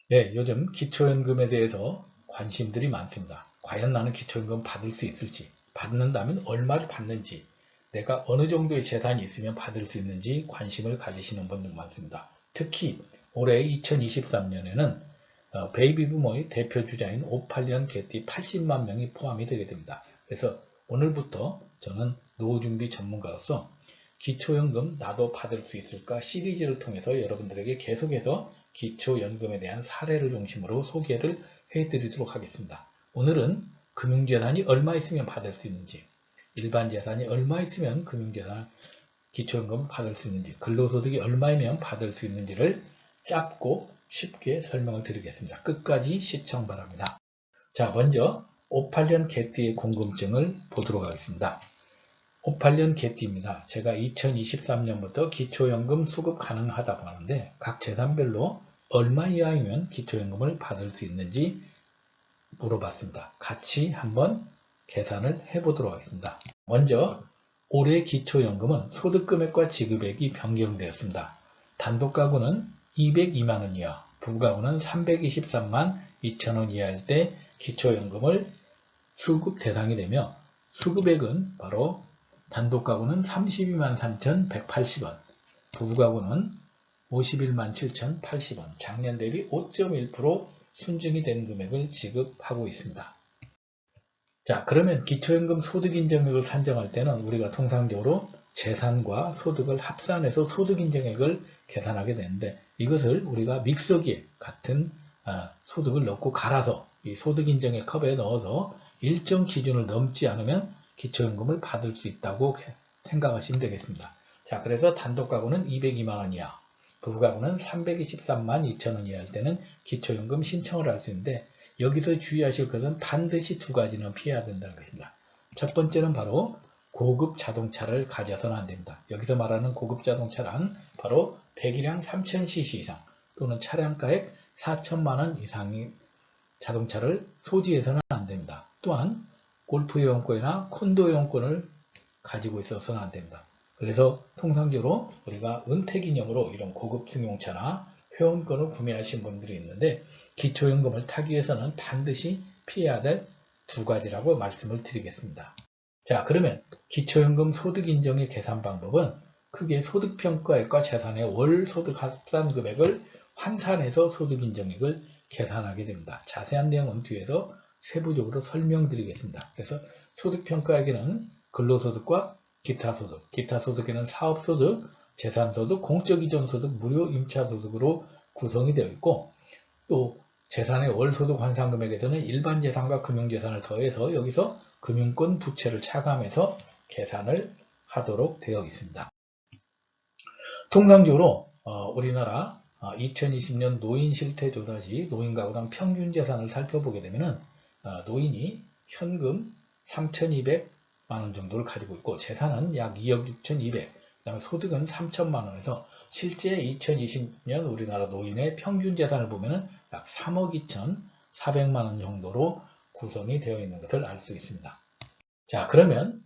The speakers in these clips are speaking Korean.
네, 요즘 기초연금에 대해서 관심들이 많습니다. 과연 나는 기초연금 받을 수 있을지, 받는다면 얼마를 받는지, 내가 어느 정도의 재산이 있으면 받을 수 있는지 관심을 가지시는 분들 많습니다. 특히 올해 2023년에는 베이비부머의 대표주자인 58년 개띠 80만 명이 포함이 되게 됩니다. 그래서 오늘부터 저는 노후준비 전문가로서 기초연금 나도 받을 수 있을까 시리즈를 통해서 여러분들에게 계속해서 기초연금에 대한 사례를 중심으로 소개를 해드리도록 하겠습니다. 오늘은 금융재산이 얼마 있으면 받을 수 있는지, 일반 재산이 얼마 있으면 금융재산, 기초연금 받을 수 있는지, 근로소득이 얼마이면 받을 수 있는지를 짧고 쉽게 설명을 드리겠습니다. 끝까지 시청 바랍니다. 자, 먼저 58년 개띠의 궁금증을 보도록 하겠습니다. 58년 개띠입니다. 제가 2023년부터 기초연금 수급 가능하다고 하는데 각 재산별로 얼마 이하이면 기초연금을 받을 수 있는지 물어봤습니다. 같이 한번 계산을 해보도록 하겠습니다. 먼저 올해 기초연금은 소득금액과 지급액이 변경되었습니다. 단독가구는 202만원 이하, 부가구는 323만 2천원 이하일 때 기초연금을 수급 대상이 되며 수급액은 바로 단독가구는 32만 3,180원, 부부가구는 51만 7,080원, 작년 대비 5.1% 순증이 된 금액을 지급하고 있습니다. 자, 그러면 기초연금 소득인정액을 산정할 때는 우리가 통상적으로 재산과 소득을 합산해서 소득인정액을 계산하게 되는데 이것을 우리가 믹서기에 같은 소득을 넣고 갈아서 이 소득인정액 컵에 넣어서 일정 기준을 넘지 않으면 기초연금을 받을 수 있다고 생각하시면 되겠습니다. 자, 그래서 단독가구는 202만원 이하, 부부가구는 323만 2천원 이하일 때는 기초연금 신청을 할 수 있는데 여기서 주의하실 것은 반드시 두 가지는 피해야 된다는 것입니다. 첫 번째는 바로 고급 자동차를 가져서는 안 됩니다. 여기서 말하는 고급 자동차란 바로 배기량 3000cc 이상 또는 차량가액 4천만원 이상의 자동차를 소지해서는 안 됩니다. 또한 골프 이용권이나 콘도 이용권을 가지고 있어서는 안 됩니다. 그래서 통상적으로 우리가 은퇴기념으로 이런 고급 승용차나 회원권을 구매하신 분들이 있는데 기초연금을 타기 위해서는 반드시 피해야 될 두 가지라고 말씀을 드리겠습니다. 자, 그러면 기초연금 소득인정의 계산 방법은 크게 소득평가액과 재산의 월 소득 합산 금액을 환산해서 소득인정액을 계산하게 됩니다. 자세한 내용은 뒤에서 세부적으로 설명드리겠습니다. 그래서 소득평가액에는 근로소득과 기타소득, 기타소득에는 사업소득, 재산소득, 공적이전소득, 무료 임차소득으로 구성이 되어 있고 또 재산의 월소득 환산금액에서는 일반 재산과 금융재산을 더해서 여기서 금융권 부채를 차감해서 계산을 하도록 되어 있습니다. 통상적으로 우리나라 2020년 노인 실태조사 시 노인 가구당 평균 재산을 살펴보게 되면 노인이 현금 3,200만원 정도를 가지고 있고 재산은 약 2억 6,200, 그다음에 소득은 3천만원에서 실제 2020년 우리나라 노인의 평균 재산을 보면 약 3억 2,400만원 정도로 구성이 되어 있는 것을 알 수 있습니다. 자, 그러면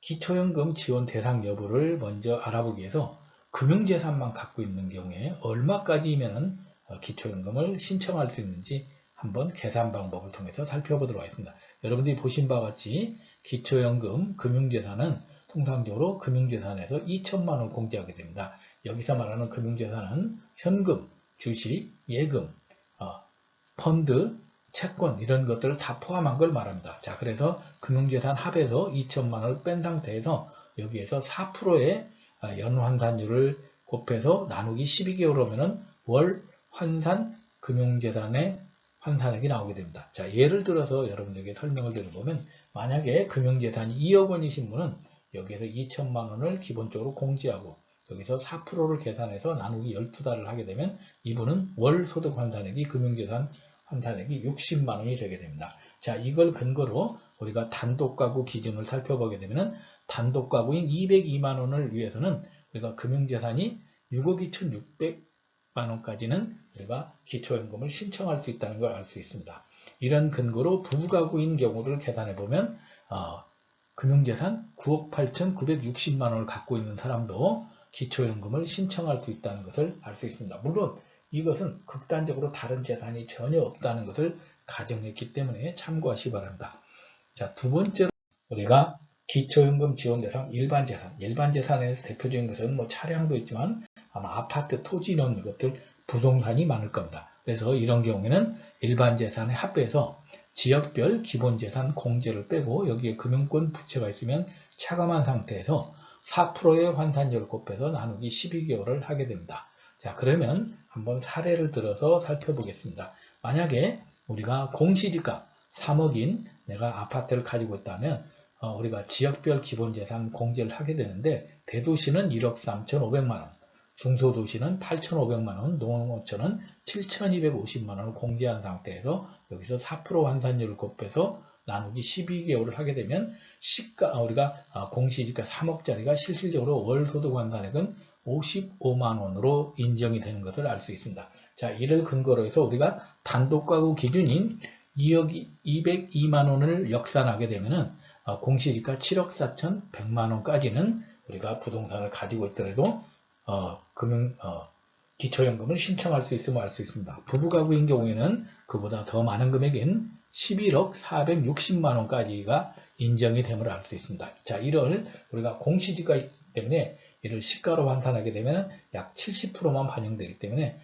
기초연금 지원 대상 여부를 먼저 알아보기 위해서 금융재산만 갖고 있는 경우에 얼마까지면 기초연금을 신청할 수 있는지 한번 계산 방법을 통해서 살펴보도록 하겠습니다. 여러분들이 보신 바와 같이 기초연금 금융재산은 통상적으로 금융재산에서 2천만원을 공제하게 됩니다. 여기서 말하는 금융재산은 현금, 주식, 예금, 펀드, 채권 이런 것들을 다 포함한 걸 말합니다. 자, 그래서 금융재산 합해서 2천만원을 뺀 상태에서 여기에서 4%의 연환산율을 곱해서 나누기 12개월 오면은 월 환산 금융재산의 환산액이 나오게 됩니다. 자, 예를 들어서 여러분들에게 설명을 드려보면 만약에 금융재산이 2억 원이신 분은 여기에서 2천만 원을 기본적으로 공제하고 여기서 4%를 계산해서 나누기 12달을 하게 되면 이분은 월 소득 환산액이 금융재산 환산액이 60만 원이 되게 됩니다. 자, 이걸 근거로 우리가 단독가구 기준을 살펴보게 되면 단독가구인 202만 원을 위해서는 우리가 금융재산이 6억 2,600만 원까지는 우리가 기초연금을 신청할 수 있다는 걸 알 수 있습니다. 이런 근거로 부부가구인 경우를 계산해 보면 금융재산 9억 8,960만 원을 갖고 있는 사람도 기초연금을 신청할 수 있다는 것을 알 수 있습니다. 물론 이것은 극단적으로 다른 재산이 전혀 없다는 것을 가정했기 때문에 참고하시기 바랍니다. 자, 두 번째로 우리가 기초연금 지원 대상 일반 재산. 일반 재산에서 대표적인 것은 뭐 차량도 있지만 아마 아파트, 토지 이런 것들 부동산이 많을 겁니다. 그래서 이런 경우에는 일반 재산에 합해서 지역별 기본재산 공제를 빼고 여기에 금융권 부채가 있으면 차감한 상태에서 4%의 환산율을 곱해서 나누기 12개월을 하게 됩니다. 자, 그러면 한번 사례를 들어서 살펴보겠습니다. 만약에 우리가 공시지가 3억인 내가 아파트를 가지고 있다면 우리가 지역별 기본재산 공제를 하게 되는데 대도시는 1억 3,500만원, 중소도시는 8,500만원, 농어촌은 7,250만원을 공제한 상태에서 여기서 4% 환산율을 곱해서 나누기 12개월을 하게 되면 우리가 공시지가 3억짜리가 실질적으로 월소득 환산액은 55만원으로 인정이 되는 것을 알 수 있습니다. 자, 이를 근거로 해서 우리가 단독가구 기준인 2억 202만원을 역산하게 되면은 공시지가 7억 4,100만원까지는 우리가 부동산을 가지고 있더라도 기초연금을 신청할 수 있음을 알 수 있습니다. 부부가구인 경우에는 그보다 더 많은 금액인 11억 460만원까지가 인정이 됨을 알 수 있습니다. 자, 이를 우리가 공시지가 있기 때문에 이를 시가로 환산하게 되면 약 70%만 반영되기 때문에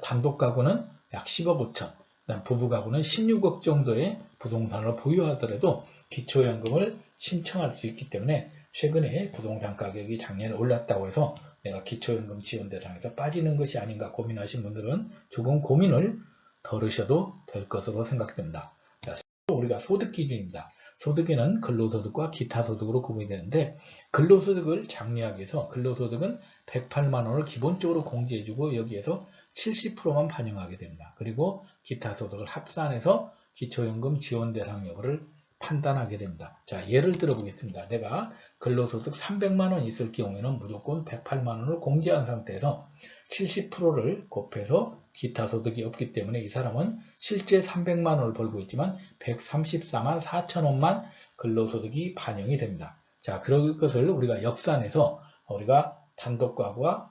단독가구는 약 10억 5천, 부부가구는 16억 정도의 부동산을 보유하더라도 기초연금을 신청할 수 있기 때문에 최근에 부동산 가격이 작년에 올랐다고 해서 내가 기초연금 지원 대상에서 빠지는 것이 아닌가 고민하신 분들은 조금 고민을 덜으셔도 될 것으로 생각됩니다. 자, 우리가 소득 기준입니다. 소득에는 근로소득과 기타 소득으로 구분이 되는데 근로소득을 장려하기 위해서 근로소득은 108만원을 기본적으로 공제해주고 여기에서 70%만 반영하게 됩니다. 그리고 기타 소득을 합산해서 기초연금 지원 대상 여부를 판단하게 됩니다. 자, 예를 들어 보겠습니다. 내가 근로소득 300만원 있을 경우에는 무조건 108만원을 공제한 상태에서 70%를 곱해서 기타 소득이 없기 때문에 이 사람은 실제 300만원을 벌고 있지만 134만 4천원만 근로소득이 반영이 됩니다. 자, 그럴 것을 우리가 역산해서 우리가 단독가구와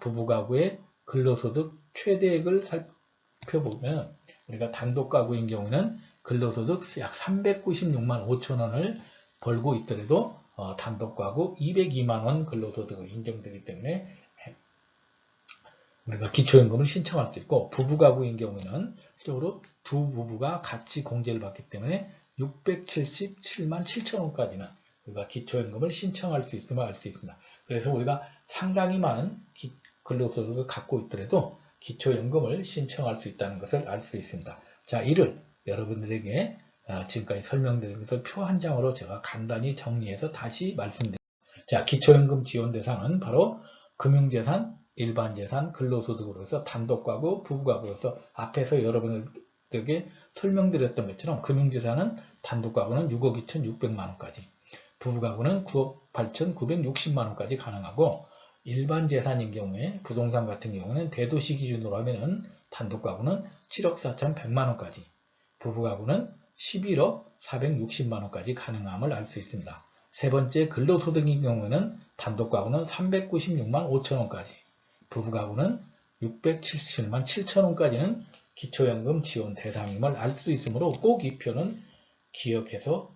부부가구의 근로소득 최대액을 살펴보면 우리가 단독가구인 경우는 근로소득 약 396만 5천원을 벌고 있더라도 단독가구 202만원 근로소득을 인정되기 때문에 우리가 기초연금을 신청할 수 있고 부부가구인 경우에는 실제로 두 부부가 같이 공제를 받기 때문에 677만 7천원까지는 우리가 기초연금을 신청할 수 있음을 알 수 있습니다. 그래서 우리가 상당히 많은 근로소득을 갖고 있더라도 기초연금을 신청할 수 있다는 것을 알 수 있습니다. 자, 이를 여러분들에게 지금까지 설명드린 것을 표 한 장으로 제가 간단히 정리해서 다시 말씀드립니다. 자, 기초연금 지원 대상은 바로 금융재산, 일반재산, 근로소득으로 해서 단독가구, 부부가구로서 앞에서 여러분들에게 설명드렸던 것처럼 금융재산은 단독가구는 6억 2,600만원까지, 부부가구는 9억 8,960만원까지 가능하고 일반재산인 경우에 부동산 같은 경우는 대도시 기준으로 하면은 단독가구는 7억 4,100만원까지, 부부가구는 11억 460만원까지 가능함을 알 수 있습니다. 세 번째 근로소득인 경우에는 단독가구는 396만 5천원까지, 부부가구는 677만 7천원까지는 기초연금 지원 대상임을 알 수 있으므로 꼭 이 표는 기억해서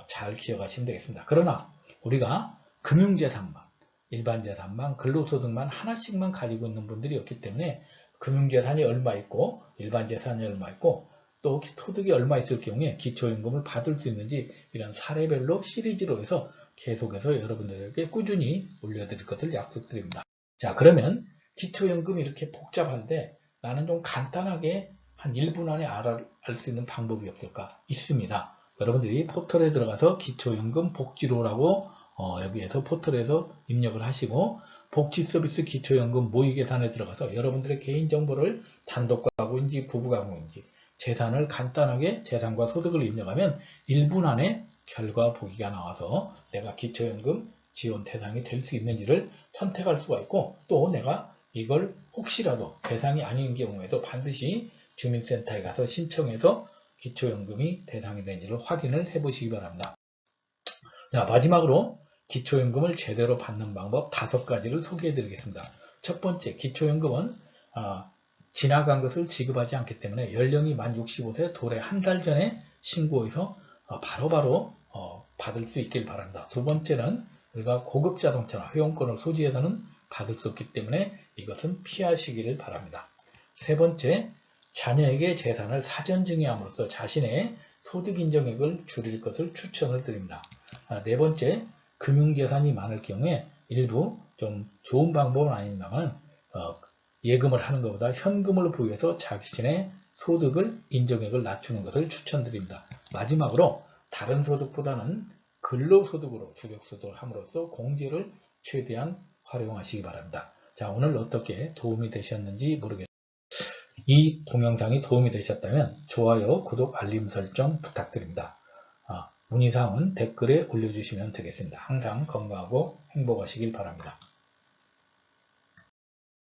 잘 기억하시면 되겠습니다. 그러나 우리가 금융재산만, 일반재산만, 근로소득만 하나씩만 가지고 있는 분들이 없기 때문에 금융재산이 얼마 있고 일반재산이 얼마 있고 또 소득이 얼마 있을 경우에 기초연금을 받을 수 있는지 이런 사례별로 시리즈로 해서 계속해서 여러분들에게 꾸준히 올려드릴 것을 약속드립니다. 자, 그러면 기초연금이 이렇게 복잡한데 나는 좀 간단하게 한 1분 안에 알 수 있는 방법이 없을까? 있습니다. 여러분들이 포털에 들어가서 기초연금 복지로라고 여기에서 포털에서 입력을 하시고 복지서비스 기초연금 모의계산에 들어가서 여러분들의 개인정보를 단독가구인지 부부가구인지 재산을 간단하게 재산과 소득을 입력하면 1분 안에 결과 보기가 나와서 내가 기초연금 지원 대상이 될 수 있는지를 선택할 수가 있고 또 내가 이걸 혹시라도 대상이 아닌 경우에도 반드시 주민센터에 가서 신청해서 기초연금이 대상이 되는지를 확인을 해 보시기 바랍니다. 자, 마지막으로 기초연금을 제대로 받는 방법 5가지를 소개해 드리겠습니다. 첫 번째, 기초연금은 지나간 것을 지급하지 않기 때문에 연령이 만 65세 도래 한 달 전에 신고해서 바로바로 받을 수 있길 바랍니다. 두 번째는 우리가 고급 자동차나 회원권을 소지해서는 받을 수 없기 때문에 이것은 피하시기를 바랍니다. 세 번째, 자녀에게 재산을 사전 증여함으로써 자신의 소득 인정액을 줄일 것을 추천을 드립니다. 네 번째, 금융재산이 많을 경우에 일부 좀 좋은 방법은 아닙니다만 예금을 하는 것보다 현금을 부여해서 자신의 소득을 인정액을 낮추는 것을 추천드립니다. 마지막으로 다른 소득보다는 근로소득으로 주력소득을 함으로써 공제를 최대한 활용하시기 바랍니다. 자, 오늘 어떻게 도움이 되셨는지 모르겠습니다. 이 동영상이 도움이 되셨다면 좋아요, 구독, 알림 설정 부탁드립니다. 문의사항은 댓글에 올려주시면 되겠습니다. 항상 건강하고 행복하시길 바랍니다.